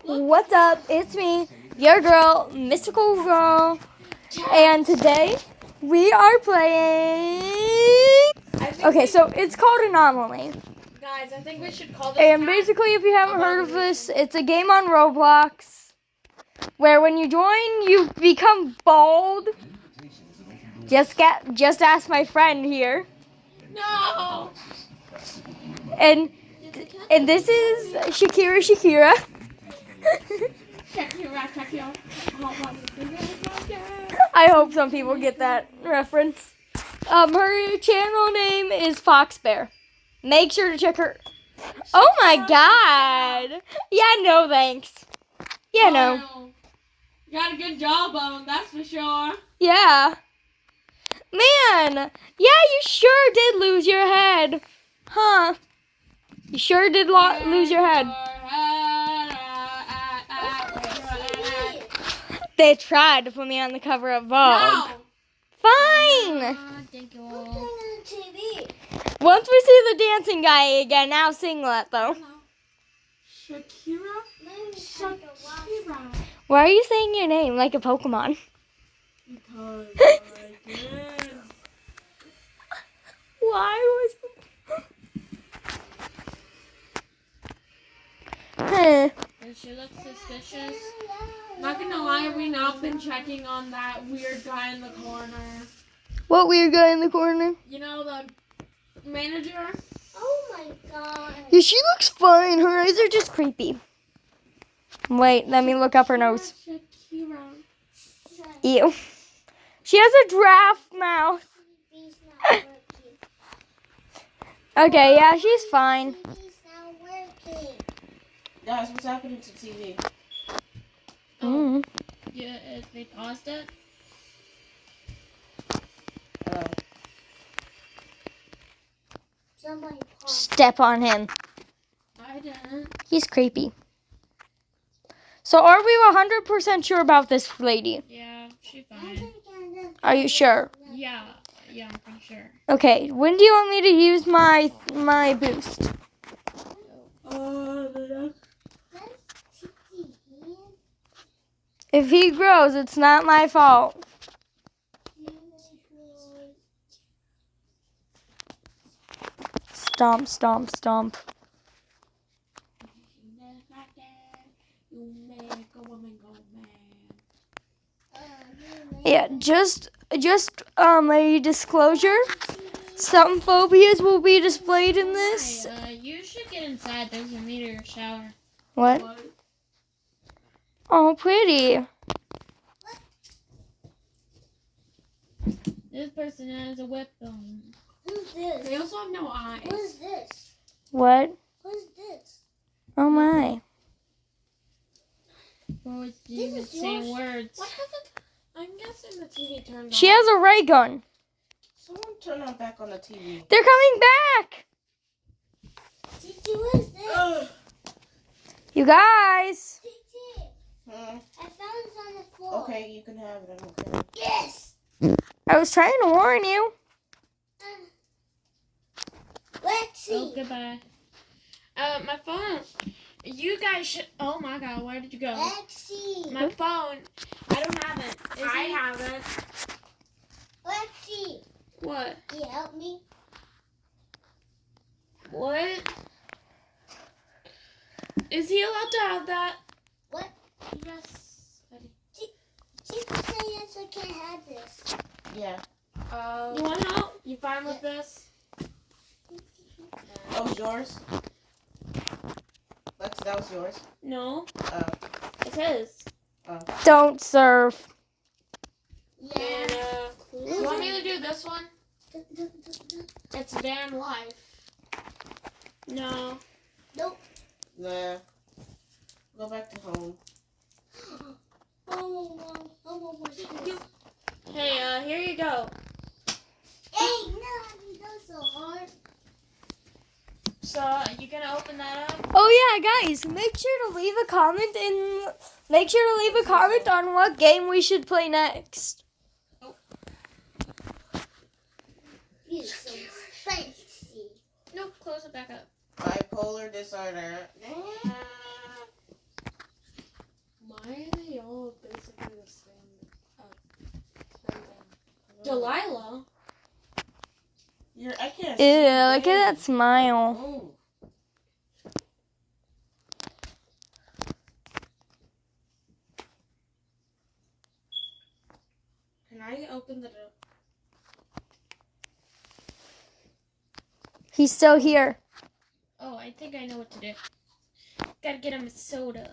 What's up? It's me, your girl, Mystical Girl, and today we are playing. Okay, so it's called Anomaly. Guys, I think we should call this. And basically, if you haven't heard of this, it's a game on Roblox where when you join, you become bald. Just ask my friend here. No. And this is Shakira. I hope some people get that reference. Her channel name is Fox Bear. Make sure to check her. Oh my god. Yeah, no thanks. Yeah, no. You got a good jawbone, that's for sure. Yeah. Man. Yeah, you sure did lose your head. Huh. You sure did lose your head. They tried to put me on the cover of Vogue. No. Fine. Thank you. Once we see the dancing guy again, now singlet though. Shakira? Shakira. Why are you saying your name like a Pokemon? Because I did. Why was She looks suspicious. Not gonna lie, have we not been checking on that weird guy in the corner? What weird guy in the corner? You know, the manager? Oh my god. Yeah, she looks fine. Her eyes are just creepy. Wait, let me look up her nose. Shakira. Ew. She has a giraffe mouth. TV's not working. Okay, yeah, she's fine. TV's not working. Guys, what's happening to TV? Mm. Yeah, they paused it. Somebody paused. Step on him. I didn't. He's creepy. So are we 100% sure about this lady? Yeah, she's fine. Are you sure? Yeah, I'm pretty sure. Okay, when do you want me to use my boost? If he grows, it's not my fault. Stomp, stomp, stomp. Yeah, just a disclosure. Some phobias will be displayed in this. You should get inside. There's a meteor shower. What? Oh, pretty. This person has a weapon. Who's this? They also have no eyes. Who's this? What? Who's this? Oh my. Bro, it's This even is saying yours? words. What happened? I'm guessing the TV turned off. She has a ray gun. Someone turn on back on the TV. They're coming back. Titi, what is this? You guys. Titi, Hmm. I found this on the floor. Okay, you can have it. I don't care. Yes. I was trying to warn you. Let's see. Oh, goodbye. My phone. You guys should. Oh my god, where did you go? Let's see. My phone. I don't have it. I have it. Let's see. What? Can you help me? What? Is he allowed to have that? What? Yes, buddy. Titi said yes, I can't have this. Yeah. You want help? You fine with this? Oh, it's yours? That was yours? No. Oh. It's his. Don't serve. Yeah. And, you want me to do this one? It's van life. No. Nope. Nah. Go back to home. Oh, what's this? Hey, here you go. Hey, no, that was so hard. So, you gonna open that up? Oh yeah, guys, make sure to leave a comment on what game we should play next. You're so spicy. Nope, close it back up. Bipolar disorder. look at that smile. Oh. Can I open the door? He's still here. Oh, I think I know what to do. Gotta get him a soda.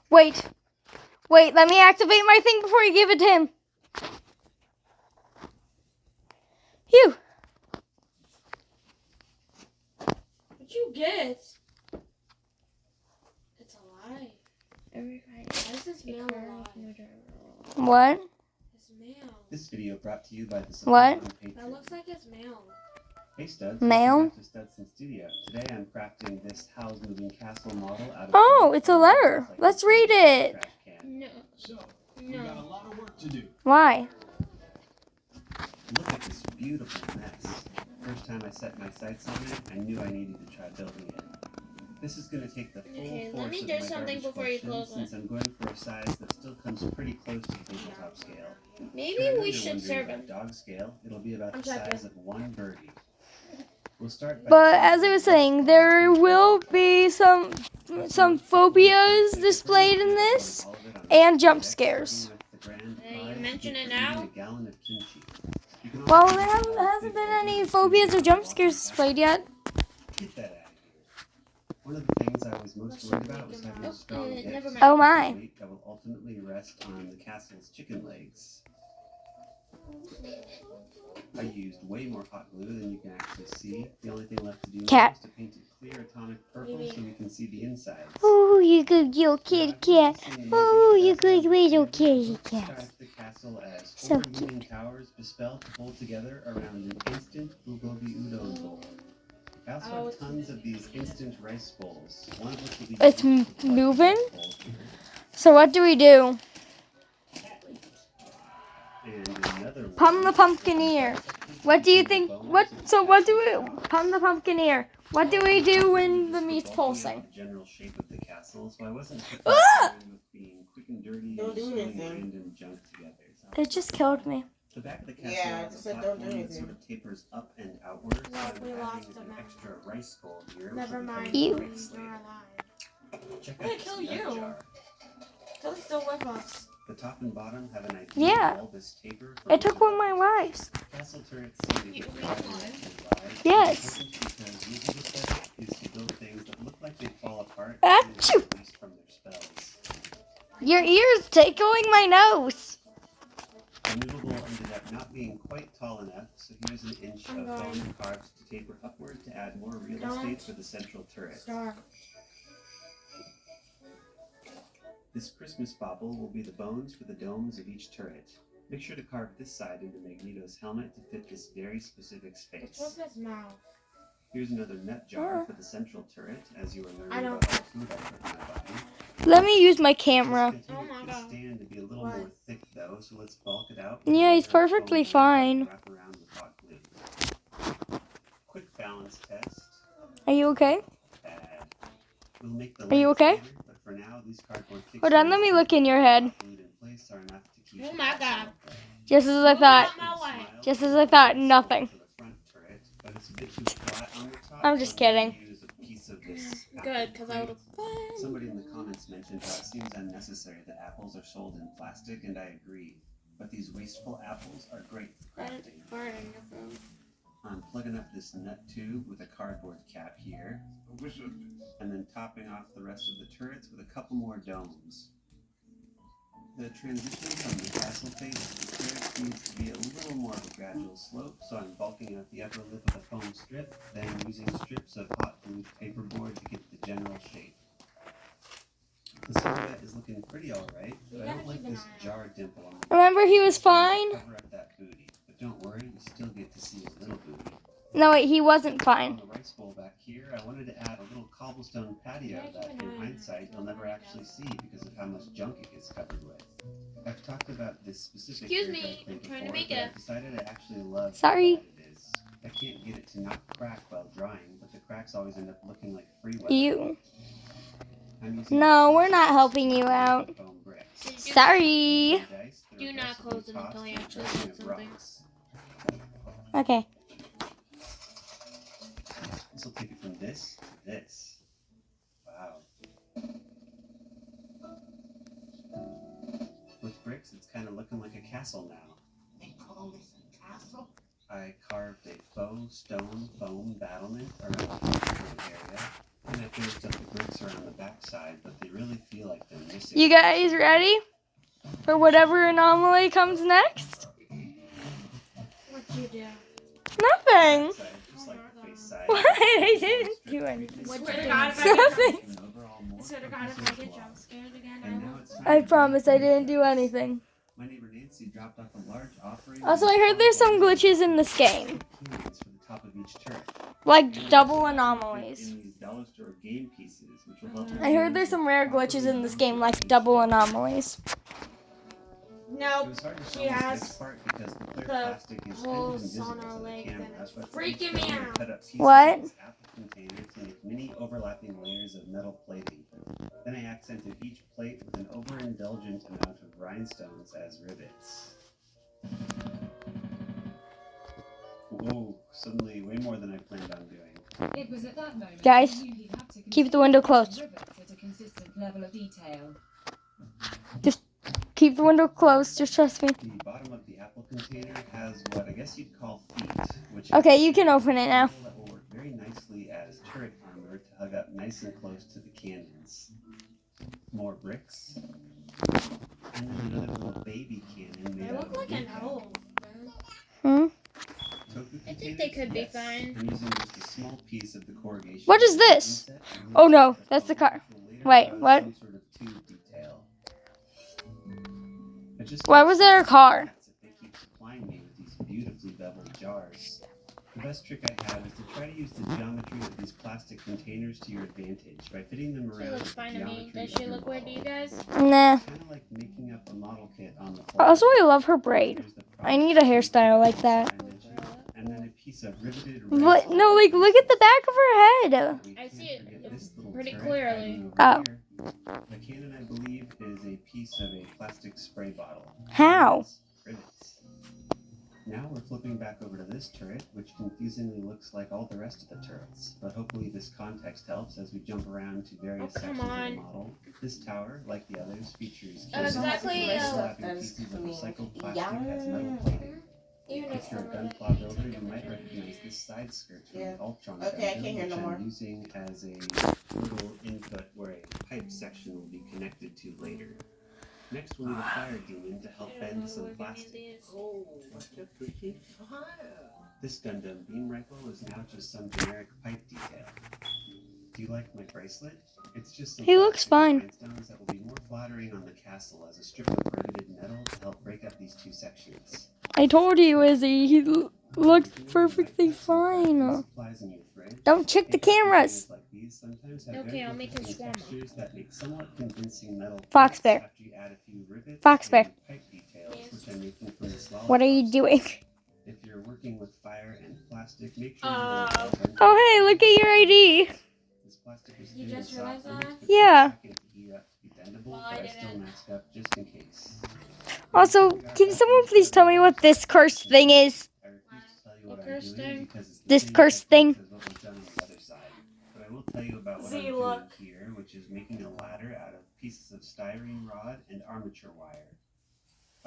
Wait, let me activate my thing before you give it to him. Phew. What'd you get? It's alive. Every Friday. Why is this mail alive? What? It's mail. This video brought to you by the What? support on Patreon. That looks like it's mail. Hey Studs, Mail? welcome back to Studson Studio. Today I'm crafting this house moving castle model out of Oh, it's a letter. Let's read it. trash can. No. So, we got a lot of work to do. Why? Look at this beautiful mess. First time I set my sights on it, I knew I needed to try building it. This is going to take the full Okay, force let me of do my something garbage before you collection, close since I'm going for a size that still comes pretty close to tabletop scale. Maybe If we you're should wondering serve about him. dog scale, it'll be about I'm the checking. size of one birdie. We'll start by But as I was saying, there will be some phobias displayed in this, and jump scares. You mention it now? Well, there hasn't been any phobias or jump scares displayed yet. Get that out of here. One of the things I was most worried about was having a strong hit never mind. Oh my. weight that will ultimately rest on the castle's chicken legs. I used way more hot glue than you can actually see. The only thing left to do now is to paint it clear atomic purple so we can see the insides. Oh, you good little kitty cat. Oh, you good little kitty cat. Describe the castle as So four moving towers bespelled to hold together around an instant bulgogi udon bowl. I also have tons of these instant rice bowls. One of which will be It's used to moving? plug the bowl. So what do we do? And another one. Pum the pumpkineer. What do you think? What do we? Pum the pumpkineer. What do we do when the meat's pulsing? The general shape of the castle, so I wasn't Ah! concerned with being quick and dirty Don't and do just throwing anything. random junk together. It just killed me. The back of the castle Yeah, I has just a said don't do platform that anything. sort of tapers up and outward. So Well, I'm we adding lost an him now. extra rice bowl here. which Never will be mind. coming Ew. from next later. Check I'm out gonna this kill nut you. jar. Tilly's still with us. The top and bottom have an idea Yeah. bulbous taper. for I took one of my wives. Castle turrets seem to get divided into lives. Yes. Because usually the step is to build things that look like they fall apart Achoo. and are released from their spells. Your ear's tickling my nose. The movable ended up not being quite tall enough, so here's an inch of bone carved to taper upward to add more real estate for the central turret. Star. This Christmas bauble will be the bones for the domes of each turret. Make sure to carve this side into Magneto's helmet to fit this very specific What's space. with his mouth? Here's another nut jar for the central turret, as you are learning I don't- about the food I put in my body. Let me use my camera. This Oh my container could God. stand to be a little What? more thick though, so let's bulk it out. Yeah, he's with a layer of perfectly foam fine. wrap around with hot glue. Quick balance test. Are you okay? Bad. We'll make the Are you legs okay? bigger, but for now, these cardboard Hold on, let me look in your head. glued in place are enough to keep Oh the my castle God. upright. Just as I thought. Move out my way. Just as I thought, nothing. For the front turret, but it's a bit too flat on the top, I'm just so I'm gonna kidding. use a piece of this Good, apple because I would crate. have. Somebody in the comments mentioned how it seems unnecessary that apples are sold in plastic, and I agree. But these wasteful apples are great for crafting. I'm plugging up this nut tube with a cardboard cap here, and then topping off the rest of the turrets with a couple more domes. The transition from the castle face to the turret needs to be a little more of a gradual slope, so I'm bulking out the upper lip with a foam strip, then using strips of hot glued paperboard to get the general shape. The silhouette is looking pretty alright, but I don't like this jar dimple on the Remember, he was fine? cover up that booty. But don't worry, you still get to see his little booty. No, wait, he wasn't On fine. the rice bowl back here, I wanted to add a little cobblestone patio that, in hindsight, you'll never actually see because of how much junk it gets covered with. I've talked about this specific Excuse haircut me, thing I'm trying to before, make but it. I've decided I actually love Sorry. how bad it is. I can't get it to not crack while drying, but the cracks always end up looking like free weather. You. I'm using No, we're not helping you out. foam bricks. Sorry. Dice that are Do not aggressively close it tossed until you in the actually direction put of something. rocks. Okay. This will take it from this to this. Wow. With bricks, it's kind of looking like a castle now. They call this a castle? I carved a faux stone foam battlement around the area, and I finished up the bricks around the backside, but they really feel like they're missing. You guys ready for whatever anomaly comes next? What'd you do? Nothing. Backside, just like the face side. What? I didn't do anything. What'd Swear you to do? God, if I get Nothing. An overall more Swear to God, if I cohesive get block. jump scared again, And now it's time I to promise I begin didn't do because anything. My neighbor Nancy dropped off a large offering. Also, I heard there's some glitches in this game. Cans for the top of each turret. Like double Fit anomalies. in these dollar store game pieces, which will help I heard there's some rare glitches in this game, like double anomalies. It Nope. was hard to She film this has next part because the clear the plastic is kind of holes invisible on her to the leg camera, that it's but for freaking each me film, we out. cut up pieces What? of this apple container to make many overlapping layers of metal plating. Then I accented each plate with an overindulgent amount of rhinestones as rivets. Whoa, suddenly way more than I planned on doing. It was at that moment Guys, he knew he'd have to keep the window closed. rivets at a consistent level of detail. Keep the window closed, just trust me. The bottom of the apple container has what I guess you'd call feet, which Okay, you can open it now. that will work very nicely as turret armor to hug up nice and close to the cannons. More bricks. And then another little baby cannon made They out look of like wood an panel. elf. Tofu I think they containers? could be Yes. fine. I'm using just a small piece of the corrugation. What is this? inset and Oh, no, mix it that's the with car. foam, which will later Wait, cause what? some sort of tube detail. I just Why got was there a some car? cats if they keep supplying me with these beautifully beveled jars. The best trick I have is to try to use the geometry of these plastic containers to your advantage by fitting them She around looks with the fine to me. geometry Does of she your look weird to you model. guys? Nah. Kind of like making up a model kit on the fly. Also, I love her braid. There's the I need a hairstyle like that. I mentioned, and then a piece of riveted But no, like look at the back of her head. We I can't see it forget this little pretty turret clearly. hiding over Oh. here. The cannon, I believe, is a piece of a plastic spray bottle. How? Rivets. Now we're flipping back over to this turret, which confusingly looks like all the rest of the turrets. But hopefully this context helps as we jump around to various Oh, come sections of on. the model. This tower, like the others, features Exactly, overlapping pieces of recycled plastic as metal plating. Even If you're a some of gunpla it, builder, you take might it. recognize this side skirt from Yeah. the Ultron Okay, I Gundam, can't hear which no more. I'm using as a little input where a pipe section will be connected to later. Next, we'll need a fire demon to help bend some plastic. Oh, what a pretty fire. This Gundam beam rifle is now just some generic pipe detail. Do you like my bracelet? It's just some He looks plastic fine. rhinestones that will be more flattering on the castle as a strip of riveted metal to help break up these two sections. I told you, Izzy. He looks perfectly fine. Don't check the cameras. Okay, I'll make him swarm. Fox Bear. Fox Bear. What are you doing? If you're working with fire and plastic, make sure Oh, hey, look at your ID. this plastic is You thin just and soft realized enough that? to Yeah. crack and heat up to be bendable, Well, but I I still didn't. masked up just in case. Also, can someone please tell me what this cursed thing is? I refuse to tell you What what I'm cursed doing thing? because it's the This same cursed technique thing? as what was done on the other side. But I will tell you about what See, I'm look. doing here, which is making a ladder out of pieces of styrene rod and armature wire.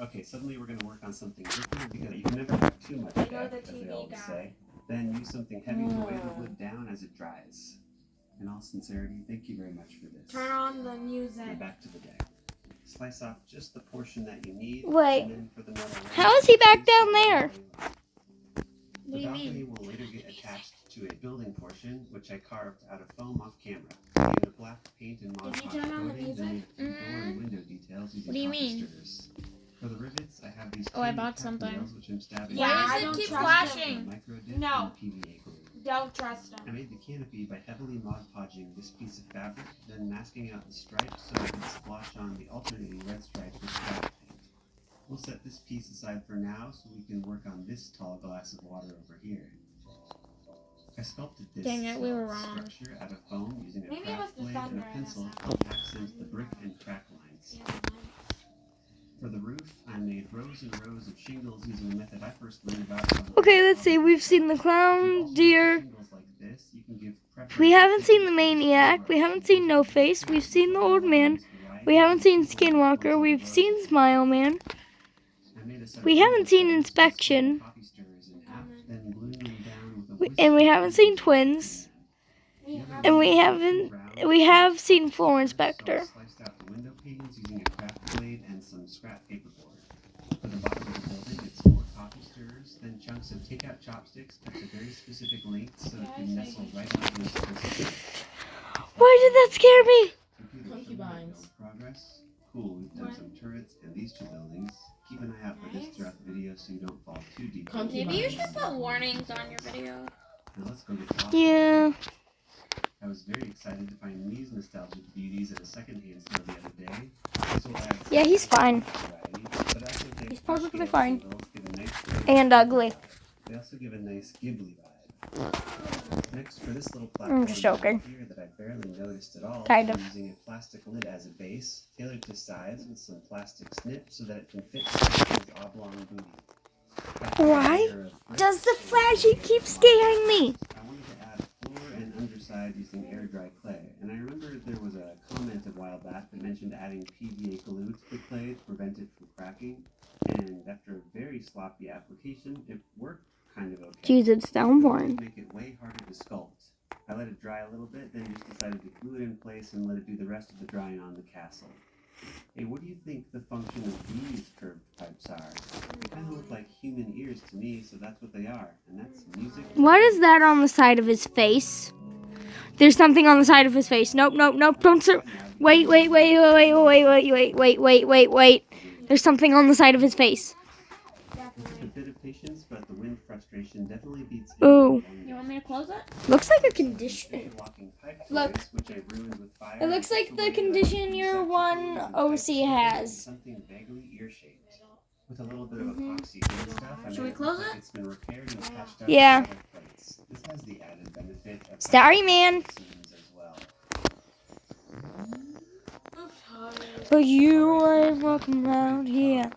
Okay, suddenly we're going to work on something different because you can never have too much I of know that, the as they TV always guy. say. Then use something heavy to weigh the wood down as it dries. In all sincerity, thank you very much for this. Turn on the Now music. back to the deck. Slice off just the portion that you need. Wait. And then for the metal How rails, is he back use down some there? metal rails. What do you The balcony mean? will later get attached to a building portion, which I carved out of foam off camera. Gave it a black paint and Mod Did you Podge turn on the coating, then made a few door music? and window details using What do you coffee mean? stirrers. For the rivets, I have these Oh, I candy bought cap something. nails, which I'm stabbing Yeah, with I some don't glue, trust some him. micro dip, No. and PVA glue. Don't trust I him. made the canopy by heavily Mod Podging this piece of fabric, then masking out the stripes so I could splotch on the alternating red stripes with fabric paint. We'll set this piece aside for now so we can work on this tall glass of water over here. I sculpted this Dang it, we were wrong. structure out of foam using a Maybe it craft was the blade and a thunder I pencil messed to help accent the brick and crack lines. For the roof, I made made rows and rows of shingles using a method I first learned about. Okay, let's see. We've seen the clown, deer. We haven't seen the maniac. We haven't seen No Face. We've seen the old man. We haven't seen Skinwalker. We've seen Smile Man. We haven't seen Inspection. And we haven't seen Twins. And we have seen Floor Inspector. Sliced out the window panes using a craft blade and some scrap paperboard. For the bottom of the building, it's 4 coffee stirrers, then chunks of takeout chopsticks cut to very specific lengths so it can nestle right onto the surface. Why did that scare me? Concubines. Progress. Cool, we've done some turrets and these 2 buildings. Keep an eye out for this throughout the video so you don't fall too deep. Maybe you should put warnings on your video. Now let's go get coffee. Yeah. I was very excited to find these nostalgic beauties at a secondhand store the other day. This will add Yeah, he's fine. variety, but also give He's perfectly scale fine. singles give a nice flavor. And ugly. They also give a nice Ghibli vibe. Next, for this little platform just joking. here that I barely noticed at all, Kind I'm of. using a plastic lid as a base, tailored to size with some plastic snip so that it can fit the oblong booty. Why does the flashing keep scaring me? I wanted to add floor and underside using air dry clay, and I remember there was a comment a while back that mentioned adding PVA glue to the clay to prevent it from cracking, and after a very sloppy application, it worked kind of okay. Jeez, it's downpouring. Make it way harder to sculpt. I let it dry a little bit, then just decided to glue it in place and let it do the rest of the drying on the castle. Hey, what do you think the function of these curved pipes are? They kind of look like human ears to me, so that's what they are, and that's music. What is that on the side of his face? There's something on the side of his face. Nope, nope, nope. Don't wait. There's something on the side of his face. A bit of patience, but the wind frustration definitely beats. Ooh. You want me to close it? Looks like a condition. Look. It looks like the condition your one OC has. Something vaguely ear-shaped. With a little bit of epoxy and stuff. Should we close it? It's been repaired and patched up. Yeah. with other plates. This has the added benefit of Sorry, man. seams as well. But you are welcome around here.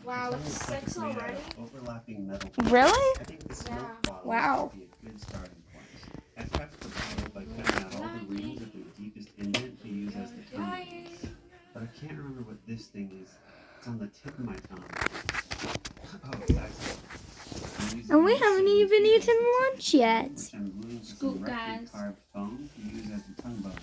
Wow, it's 6 Made out already. of overlapping metal. Really? I think this milk bottle Wow. would be a good starting point. I prepped the bottle by cutting out all the rings of the deepest indent to use as the tongue piece. But I can't remember what this thing is. It's on the tip of my tongue. Oh, it's excellent. I'm using And we this haven't same even piece eaten of lunch yet. which I'm gluing to Scoop, some roughly guys. carved foam to use as the tongue bones.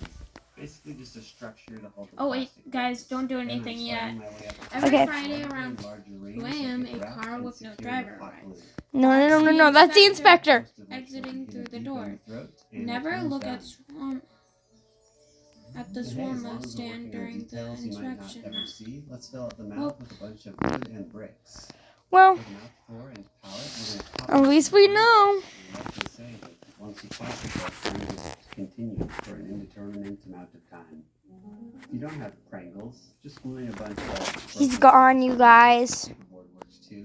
Basically just a structure to hold the Oh wait, plastic guys, bits. don't do Then I'm anything yet. sliding my way up the Every Okay. Friday around larger rings 2 that a.m., get a wrapped car and with no secured driver with hot arrives. glue. No. That's the inspector. Most of which Exiting will through hit the deep door. in the throat, and Never it comes look down. at the Hey, as swarm long that as we're stand working on during the details you might not inspection. ever see, let's fill out the mouth with a bunch of wood and bricks. Well, For the mouth floor and palate, we're gonna pop at it least in we the know. I like to say that once you pass it, that time just continues for an indeterminate amount of time. If you don't have Prangles, just gluing a bunch of He's gone, you guys. paperboard works too.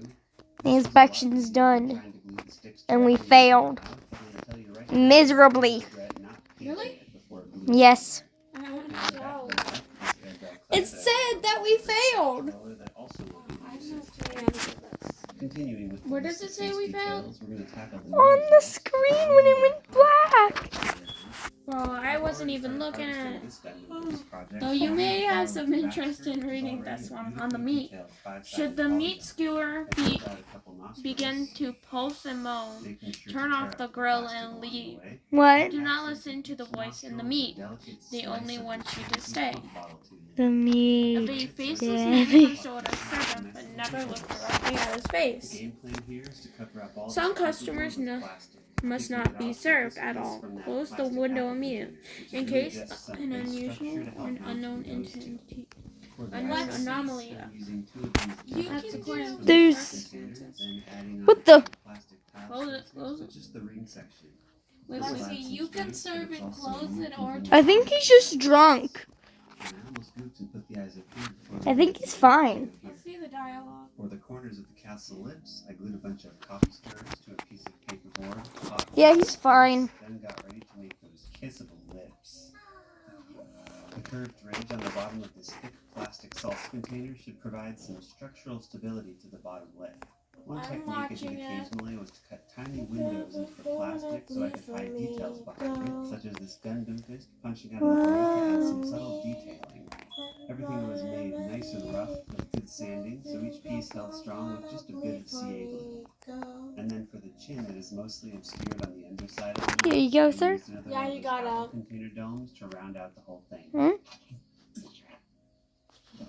The inspection's done. Trying to glue the sticks And we directly into failed. the mouth, I'm gonna tell you right now, Miserably. I regret not painting Really? it before gluing Yes. I want it. to And go. back of the mouth is air dry clay It said that we failed. that also will be used. Continuing with the Where list does it of say face we details, we're gonna tackle the On nose the mask. screen when it went black. Well, I wasn't even looking at it. So Though you may have some interest in reading this one on the meat. Should the meat skewer begin to pulse and moan, turn off the grill and leave. What? Do not listen to the voice in the meat. They only want you to stay. The If a meat. faceless Damn. man showed a servant but never looked directly at his face. Some customers must not be served at all. Close the window immediately, in case an unusual or an unknown anomaly. That's according to There's- circumstances. What the? Close it, close it. Just the ring section. Wait, wait. You can serve it, close it, or I think he's just drunk. I almost goofed and put the eyes up here before I think he's fine. Let's see the dialogue. For the corners of the castle lips, I glued a bunch of coffee stirrers to a piece of paperboard. Hot Yeah, he's fine. Then got ready to make those kissable lips. The curved ridge on the bottom of this thick plastic salsa container should provide some structural stability to the bottom lid. One I'm technique I did watching it. occasionally was to cut tiny windows into the plastic so I could hide details behind it, such as this Gundam fist punching out of the bowl to add some subtle detailing. Everything was made nice and rough with good sanding, so each piece held strong with just a bit of CA glue. And then for the chin, it is mostly obscured on the underside of the Here you nose, go, I sir. used another Yeah, one of you those got apple it. container domes to round out the whole thing.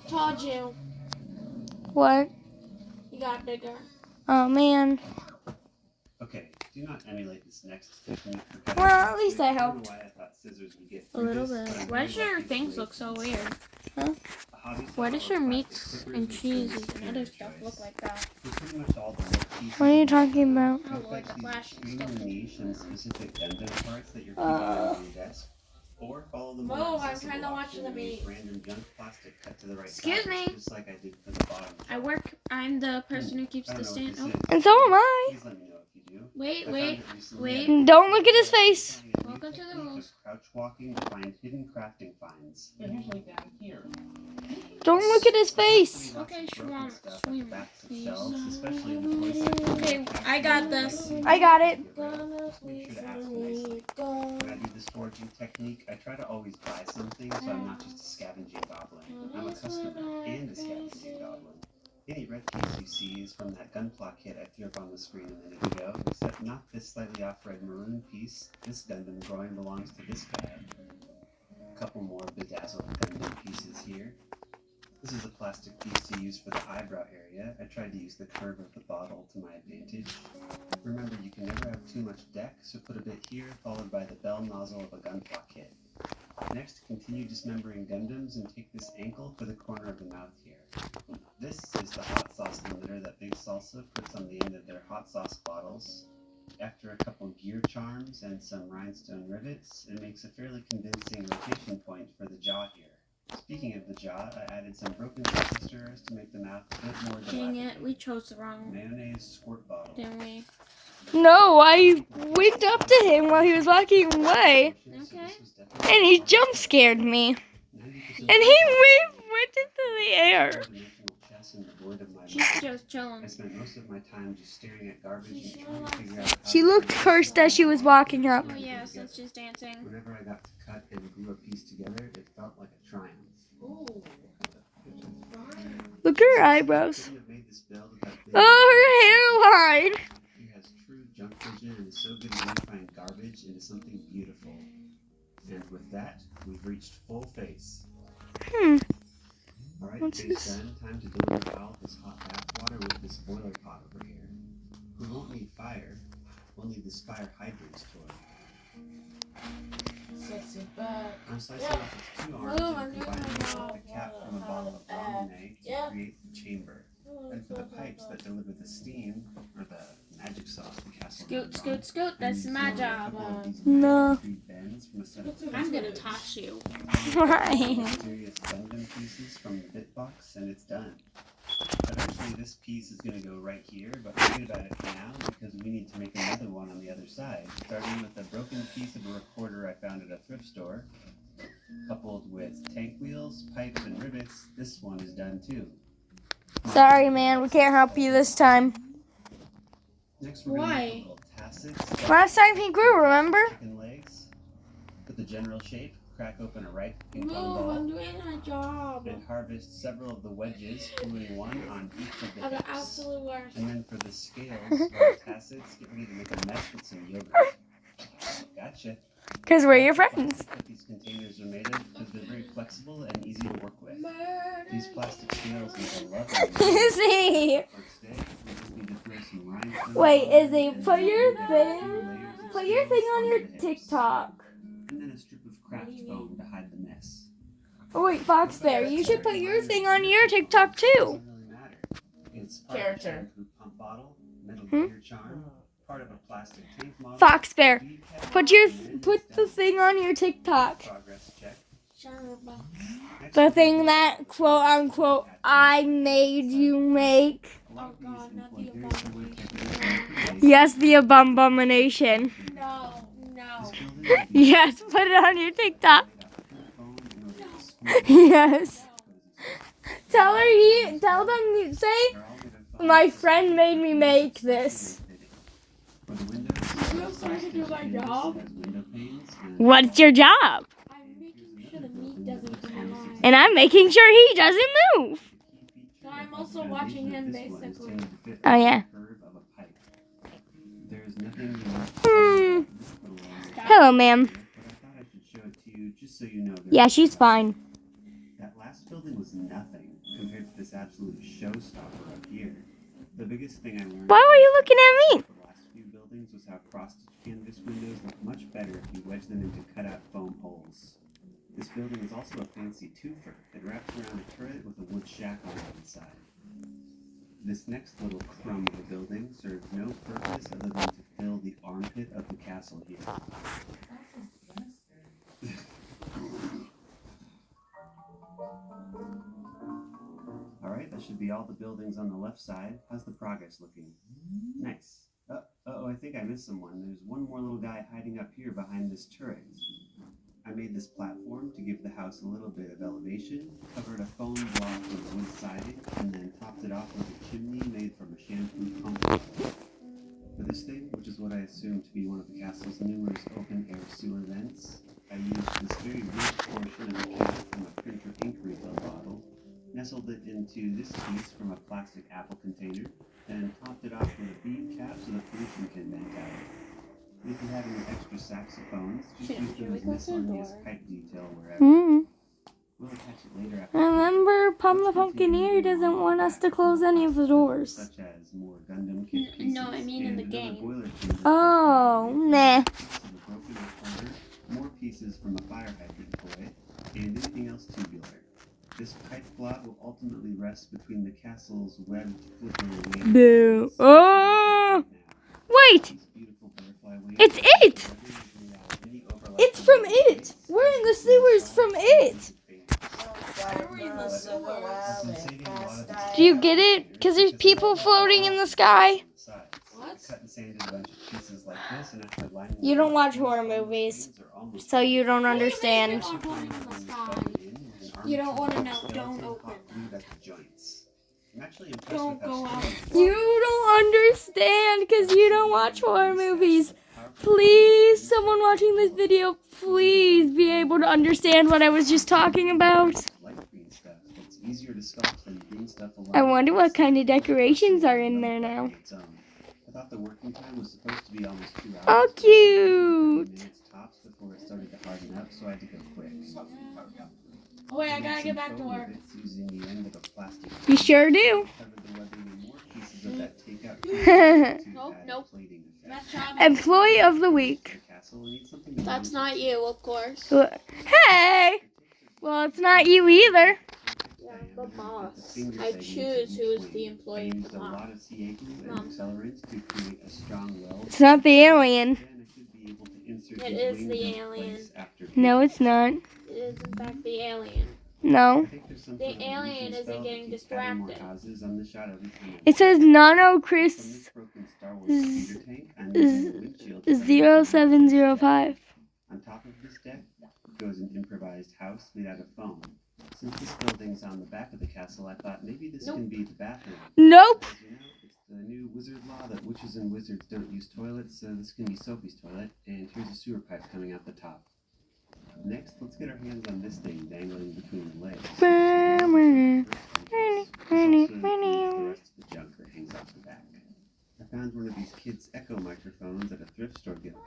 Told you. What? You got bigger. Oh man. Okay, do not emulate this next technique for cutting. Well, at least I don't know helped. why I thought scissors would get A through little this, bit. but I'm Why very does your lucky things with look so weights. weird? A hobby Why saw does or your plastic meats clippers and was cheeses pretty and other superior stuff choice. look like that? For pretty much all the little pieces What are you of talking metal, about? you Oh, like fetch the these flashing extremely stuff. niche and specific Gundam parts that you're keeping under your desk, or follow the more Move, I'm accessible trying to watch option the and use meat. random junk plastic cut to the right Excuse size, me. just like I did for the bottom. I work. I'm the person who keeps I the don't know what stand. this Oh, is. And so am I. Please let me know if you do. wait, I found wait, it recently wait. at a Don't look at his face. trying a new Welcome to the technique of rules. Crouch walking to find hidden crafting finds. They're usually down here. Don't look at his face. Okay, Broken Shwam, stuff at the swim, backs of please. shelves, especially in the toy section. Okay, I got this. I got it. Just make sure to ask nicely. When I do this foraging technique, I try to always buy something so I'm not just a scavenging goblin. I'm a customer and a scavenging goblin. Any red piece you see is from that gunpla kit I threw up on the screen a minute ago, except not this slightly off red maroon piece. This Gundam drawing belongs to this guy. A couple more bedazzled Gundam pieces here. This is a plastic piece to use for the eyebrow area. I tried to use the curve of the bottle to my advantage. Remember, you can never have too much deck, so put a bit here, followed by the bell nozzle of a gunpla kit. Next, continue dismembering Gundams and take this ankle for the corner of the mouth here. This is the hot sauce limiter that Big Salsa puts on the end of their hot sauce bottles. After a couple gear charms and some rhinestone rivets, it makes a fairly convincing rotation point for the jaw here. Speaking of the jaw, I added some broken coffee stirrers to make the mouth a bit more Dang it, we dilapidated. chose the wrong. Mayonnaise squirt bottle. Didn't we? No, I went up to him while he was walking away, Okay. and he jump scared me. And he went into the air. She's just I chilling. spent most of my time just staring at garbage and trying to figure out how She to looked put it cursed as she was walking up. Oh yeah, since she's dancing. Whenever I got to cut and glue a piece together, it felt like a triumph. Look at her eyebrows. Couldn't have made this build without Big Oh, her hairline. He has true junk vision and is so good at unifying garbage into something beautiful. And with that, we've reached full face. Alright, What's face this? done. Time to deliver out this hot bath water with this boiler pot over here. We won't need fire. We'll need this fire hydrants toy. Sexy back. I'm slicing off its two arms Move, I'm and doing combining my them job. with the cap from a bottle of bomb egg to Yeah. create the chamber. And for the pipes that deliver the steam, or the magic sauce the castle Scoot, runs scoot, on, scoot. I That's used my a job. couple of these No. magnetic bends from a set of I'm gonna toss you. Why? mysterious Gundam pieces from the bit box, and it's done. Eventually, this piece is going to go right here, but forget about it for now because we need to make another one on the other side, starting with a broken piece of a recorder I found at a thrift store. Coupled with tank wheels, pipes, and rivets, this one is done too. Sorry, man. We can't help you this time. Next, we're going to make a little tasset. Last time he grew, remember? Chicken legs. For the general shape, crack open a ripe ping Move, pong ball. I'm doing my job. And harvest several of the wedges, gluing one on each of the I'm the hips. absolute worst. And then for the scales, or the tassets, get ready to make a mess with some yogurt. Gotcha. Because we're your friends. What these containers are made of because they're very flexible and easy to work with. These plastic scales make a lovely Izzy! for today, we just need to throw some rhinestones Wait, on Izzy, and put then your we'll get thing- a few layers of Put your scales thing on onto your the hips. TikTok. And then a strip of craft foam to hide the mess. Oh wait, Fox Bear, you should put your thing on your TikTok too. Doesn't really matter. It's part of a Character. shampoo pump bottle, metal gear charm, part of a plastic tank model. Fox Bear, bead cap, put and the then thing on your TikTok. progress check. Next, The thing that quote unquote I made you make. a lot of these God, not employ the very similar techniques to the Yes, the abomination. No, no. This building will be Yes, put it on your TikTok. made out of foam in order to Yes. Tell them, say, my friend made me make this. You supposed to do my job? What's your job? I'm making sure the meat doesn't come alive. And I'm making sure he doesn't move. So I'm also watching him basically. Oh, yeah. There's nothing Hello, ma'am. but I thought I should show it to you just so you know. Yeah, she's fine. That last building was nothing compared to this absolute showstopper up here. The biggest thing I learned. Why were you looking at me? The last few buildings was how cross-stitch canvas windows look much better if you wedge them into cutout foam holes. This building is also a fancy twofer. It wraps around a turret with a wood shack on the inside. This next little crumb of a building serves no purpose other than to fill the armpit of the castle here. Alright, that should be all the buildings on the left side. How's the progress looking? Nice. Oh, I think I missed someone. There's one more little guy hiding up here behind this turret. I made this platform to give the house a little bit of elevation, covered a foam block with wood siding, and then topped it off with a chimney made from a shampoo pump bottle. For this thing, which is what I assume to be one of the castle's numerous open-air sewer vents, I used this very rich portion of the cap from a printer ink refill bottle, nestled it into this piece from a plastic apple container, and topped it off with a bead cap so the pollution can vent out. If you have any extra saxophones, just use them as miscellaneous pipe detail wherever. We'll attach it later after. Remember, Pum the Pumpkineer doesn't want us to close any of the doors. Such as more Gundam kit pieces. No, I mean in the and game. another boiler chamber. Oh, nah. Broken recorder, more pieces from a fire hydrant toy, and anything else tubular. This pipe blob will ultimately rest between the castle's webbed flickering wings. Boo. Oh! Wait! These beautiful butterfly wings It's it! any overlap It's from it! We're in the sewers from it! Do you get it? Because there's people floating in the sky. What? You don't watch horror movies, so you don't understand. You don't want to know. Don't open. Don't go out. You don't understand because you don't watch horror movies. Please, someone watching this video, please be able to understand what I was just talking about. I wonder what kind of decorations are in there now. I thought the working time was supposed to be almost 2 hours. Oh, cute. Tops before it started to harden up, so I had to go quick. Oh, wait, I gotta get back to work. Using the end of a plastic You sure do. covered the webbing in more pieces of that takeout Nope. plating effect. Best job. Employee of the week. The castle needs something to That's not you, of course. Hey! Well, it's not you either. Yeah, the boss. I choose who is the employee of used the a lot month. of CA glue and accelerants to create a strong weld. It's not the alien. Then I should be able to insert It these is wings the into alien. place after No, it's not. It is, in fact, the alien. No. I think there's some The sort of alien illusion isn't spell that getting keeps adding more distracted. houses on the shot every time I It says Nano From Chris this broken Star Wars computer tank, I'm using the windshield to 0705. On top of this deck goes an improvised house made out of foam. Since this building's on the back of the castle, I thought maybe this can be the bathroom. Nope. As you know, it's the new wizard law that witches and wizards don't use toilets, so this can be Sophie's toilet. And here's a sewer pipe coming out the top. Next, let's get our hands on this thing dangling between the legs. This also includes the rest of the junk that hangs off the back. I found one of these kids' echo microphones at a thrift store gift.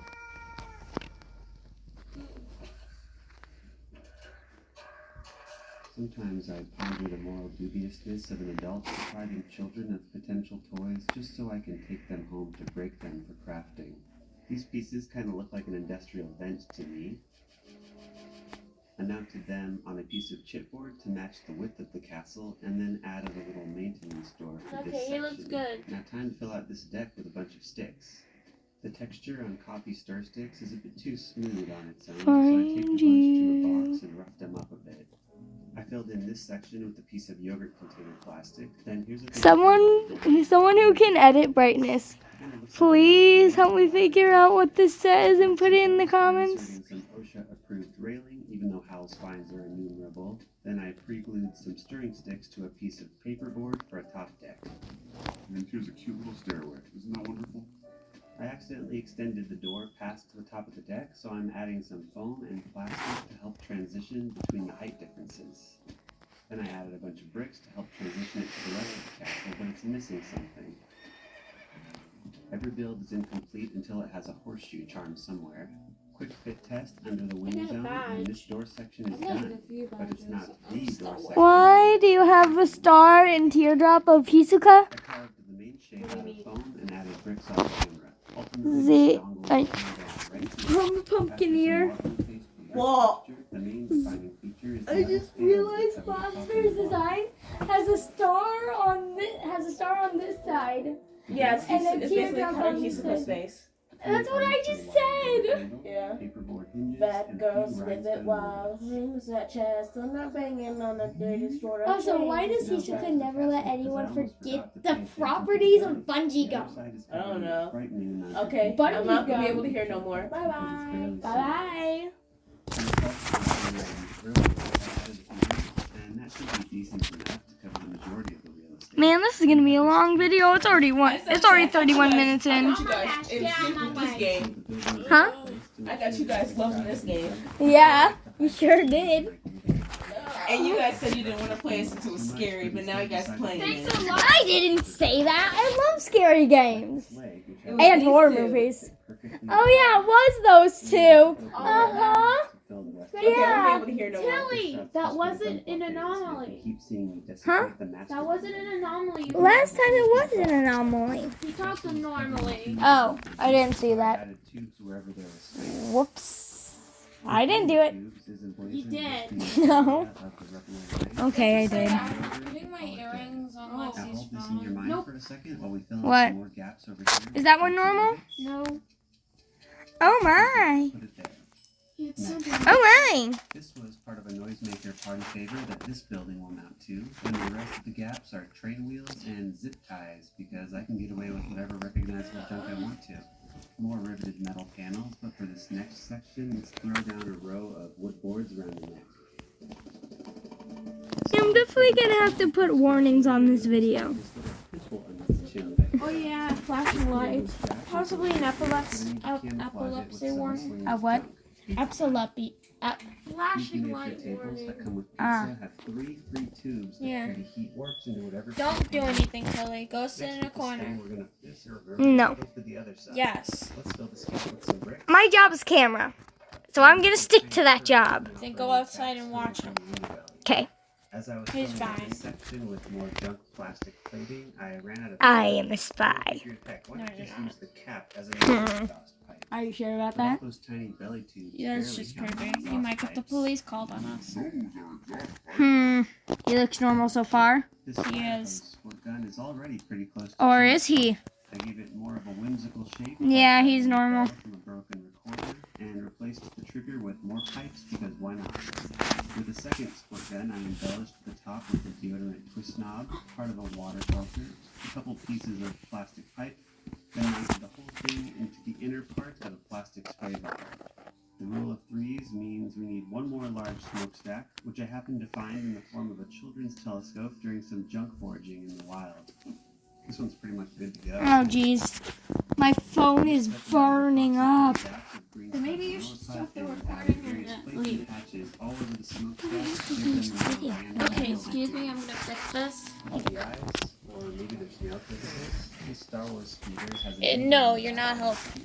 Sometimes I ponder the moral dubiousness of an adult depriving children of potential toys just so I can take them home to break them for crafting. These pieces kind of look like an industrial vent to me. I mounted them on a piece of chipboard to match the width of the castle, and then added a little maintenance door for this Okay, section. he looks good. Now time to fill out this deck with a bunch of sticks. The texture on coffee stir sticks is a bit too smooth on its own, so I taped a bunch to a box and roughed them up a bit. I filled in this section with a piece of yogurt container plastic. Then here's a Someone who can edit brightness. Please help me figure out what this says and put it in the comments. Some OSHA approved railing, even though towel spines are innumerable. Then I pre-glued some stirring sticks to a piece of paperboard for a top deck. And here's a cute little stairway. Isn't that wonderful? I accidentally extended the door past the top of the deck, so I'm adding some foam and plastic to help transition between the height differences. Then I added a bunch of bricks to help transition it to the rest of the castle, but it's missing something. Every build is incomplete until it has a horseshoe charm somewhere. Quick fit test under the wind got a zone, and this badge. door section is I've gotten done, a few but it's not badges. the door section. Why do you have a star and teardrop of Hisoka? I carved the main shape out of foam and added bricks off camera. Ultimately, The the dongle is right from Pumpkin Ear. Whoa. The main defining feature is I the just metal scales realized that cover the top Fox of Bear's the wall. design has a star on this side. Yeah, it's, And then it's basically teardrop kind of on the Hisoka's side. face. That's what I just said. Yeah. Paperboard hinges Bad and a girls few with it rhinestone wild wheels. things that chest. I'm not banging on the dirty sort of Also, why does Hisoka never let anyone forget the properties of bungee gum? I don't know. Okay, Okay, Bungee I'm not gonna be gum. able to hear no more. Bye bye. Bye bye. And that should be decent enough to cover the majority of the real estate. Man, this is gonna be a long video. It's already 31 minutes I in. got you guys in this game. Huh? I got you guys loving this game. Yeah, you sure did. And you guys said you didn't want to play it since it was scary, but now you guys playing it. I didn't say that. I love scary games It was and these horror two. movies. Oh yeah, it was those two. Uh-huh. Okay, I Yeah. won't be able to hear no more. Tilly, that wasn't an anomaly. Huh? That wasn't an anomaly. Last time it was an anomaly. He talked normally. Oh, I didn't see that. Whoops. I didn't do it. You did. No. Okay, I did. Putting my earrings on Now Lexi's hold this in your mind phone. for a second while we fill in What? some more gaps over here. Is that one normal? No, Oh my. Put it there. it's something. Oh my. This was part of a noisemaker party favor that this building will mount to. And the rest of the gaps are train wheels and zip ties because I can get away with whatever recognizable junk I want to. More riveted metal panels, but for this next section, let's throw down a row of wood boards around the neck. I'm definitely gonna have to put warnings on this video. This little pimple under the chin there. Oh yeah, flashing lights. Possibly an epilepsy warning. A what? Epilepsy. These Flashing miniature light tables warning. that come with pizza Ah. have 3 free tubes that Yeah. carry heat warps into whatever. Don't do anything, Tilly. Go Next sit in a with the corner. stone, we're gonna this or No. go to the other side. Yes. Let's fill the skip with some bricks. My job is camera, so I'm gonna stick to that job. Then go outside and watch them. Okay. As I was He's filling out fine. this section with more junk plastic plating, I ran out of. I am a spy. Figured, heck, why No, not you're just not. use the cap as an exhaust pipe? Are you sure about But all that? those tiny belly tubes Yeah, it's barely just count as creepy. You exhaust might get the pipes. police called on us. He looks normal so far. This He microphone is. squirt gun is already pretty close to Or cheap. is he? I gave it more of a whimsical shape. Yeah, by he's adding a normal. bell From a broken recorder and replaced the trigger with more pipes because why not? With the second squirt gun, I embellished the top with a deodorant twist knob, part of a water filter, a couple pieces of plastic pipe, then mounted the whole thing into the inner part of a plastic spray bottle. The rule of threes means we need one more large smokestack, which I happened to find in the form of a children's telescope during some junk foraging in the wild. This one's pretty much good to go. Oh jeez. My phone is burning up. Then maybe you should stop the recording and leave. Okay, excuse me, I'm gonna fix this. No, you're not helping.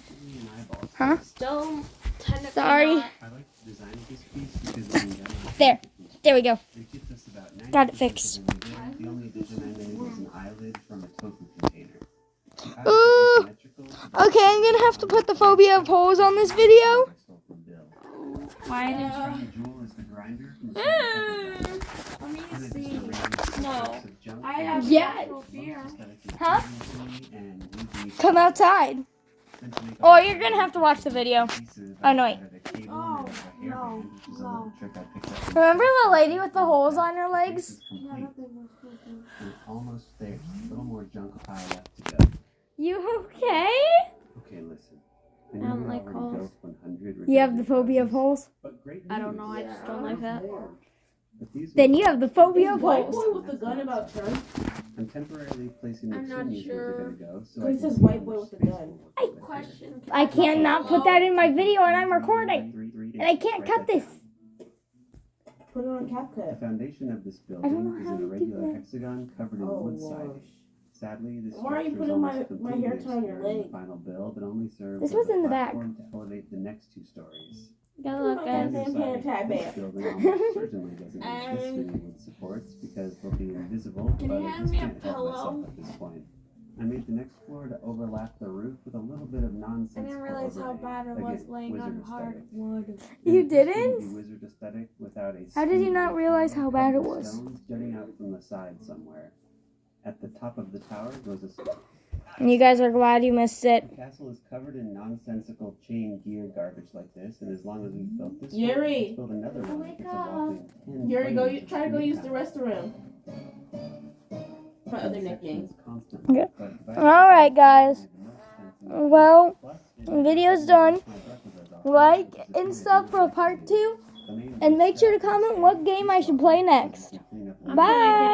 Huh? Still technically Sorry. not. There. There we go. It gets us about 90% Got it fixed. of the way there. The only addition I made was an eyelid from a tofu container. Ooh. Okay, I'm gonna have to put the phobia of holes on this video. Why did Let me see. No. I have Yeah. natural fear. Huh? Come outside. Or you're gonna have to watch the video. Oh, no, wait. Oh, no, no. Remember the lady with the holes on her legs? We're almost there. A little more junk pile left to go. You okay? Okay, listen. I don't know we like already holes. built 100 You have the redundant phobia of houses, holes? but great I don't know. news. I just don't like that. But these Then ones you have the are- phobia of Is white holes. boy with the gun about Trump? I'm temporarily placing the I'm not chimneys where sure. they're gonna go, so It I can says see white how boy much with a space gun. will work over here. Question. I cannot put that in my video and I'm recording. And I can't cut this. Put it on The CapCut. foundation of this don't building know is how an to do irregular that. hexagon covered in Oh, wood gosh. siding. Sadly, this Why are you structure is putting my almost completely hair tie on your obscured in the leg? final build, but only serves This as was a in the back. platform to elevate the next 2 stories. Good Put luck, my guys. goddamn hair tie This back. building almost certainly doesn't need this many wood supports because they'll be invisible, Can but you I hand just me a can't help myself pillow? at this point. I made the next floor to overlap the roof with a little bit of nonsense. I didn't realize how bad it was laying on hardwood. You didn't? Wizard aesthetic without a How did you steep not roof realize how bad it covered with was? stones jutting out from the side somewhere. At the top of the tower goes a And you guys are glad you missed it. The castle is covered in nonsensical chain gear garbage like this, and as long as we've built this Yuri. one, let's build another one. It's a whopping 10 Yuri, go. planes Try to go of use the power. restroom. My other neck game. Okay. Alright, guys. Well, the video's done. Like and sub for part 2. And make sure to comment what game I should play next. Bye!